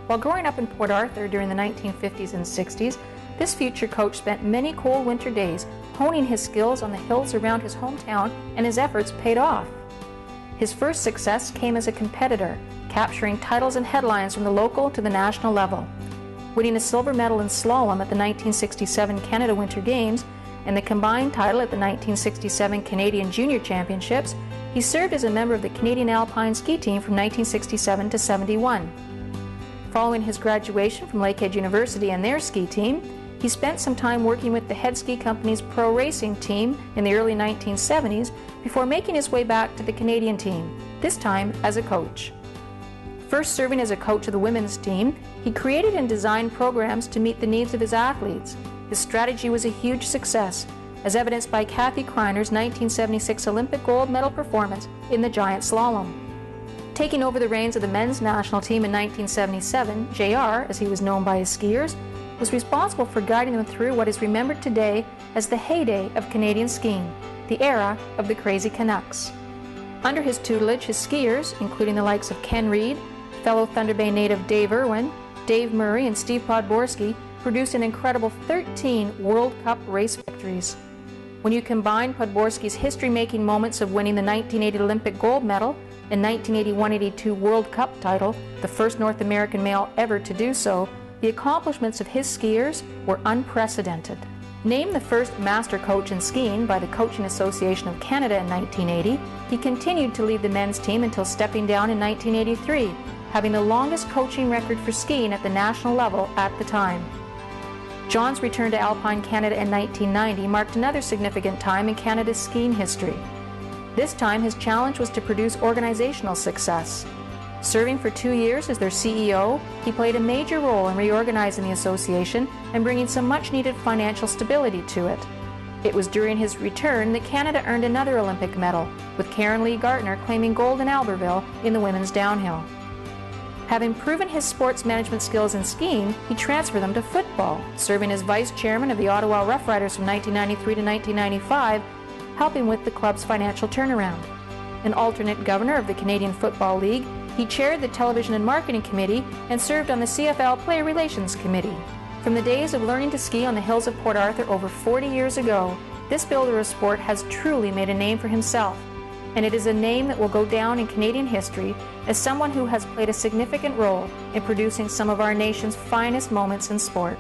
While growing up in Port Arthur during the 1950s and 60s, this future coach spent many cold winter days honing his skills on the hills around his hometown, and his efforts paid off. His first success came as a competitor, capturing titles and headlines from the local to the national level. Winning a silver medal in slalom at the 1967 Canada Winter Games and the combined title at the 1967 Canadian Junior Championships, he served as a member of the Canadian Alpine ski team from 1967 to 71. Following his graduation from Lakehead University and their ski team, he spent some time working with the Head Ski Company's pro racing team in the early 1970s before making his way back to the Canadian team, this time as a coach. First serving as a coach of the women's team, he created and designed programs to meet the needs of his athletes. His strategy was a huge success, as evidenced by Kathy Kreiner's 1976 Olympic gold medal performance in the giant slalom. Taking over the reins of the men's national team in 1977, JR, as he was known by his skiers, was responsible for guiding them through what is remembered today as the heyday of Canadian skiing, the era of the Crazy Canucks. Under his tutelage, his skiers, including the likes of Ken Reid, fellow Thunder Bay native Dave Irwin, Dave Murray, and Steve Podborski, produced an incredible 13 World Cup race victories. When you combine Podborski's history-making moments of winning the 1980 Olympic gold medal and 1981-82 World Cup title, the first North American male ever to do so, the accomplishments of his skiers were unprecedented. Named the first master coach in skiing by the Coaching Association of Canada in 1980, he continued to lead the men's team until stepping down in 1983, having the longest coaching record for skiing at the national level at the time. John's return to Alpine Canada in 1990 marked another significant time in Canada's skiing history. This time, his challenge was to produce organizational success. Serving for 2 years as their CEO, he played a major role in reorganizing the association and bringing some much-needed financial stability to it. It was during his return that Canada earned another Olympic medal, with Karen Lee Gartner claiming gold in Albertville in the women's downhill. Having proven his sports management skills in skiing, he transferred them to football, serving as vice chairman of the Ottawa Rough Riders from 1993 to 1995, helping with the club's financial turnaround. An alternate governor of the Canadian Football League, he chaired the Television and Marketing Committee and served on the CFL Player Relations Committee. From the days of learning to ski on the hills of Port Arthur over 40 years ago, this builder of sport has truly made a name for himself, and it is a name that will go down in Canadian history as someone who has played a significant role in producing some of our nation's finest moments in sport.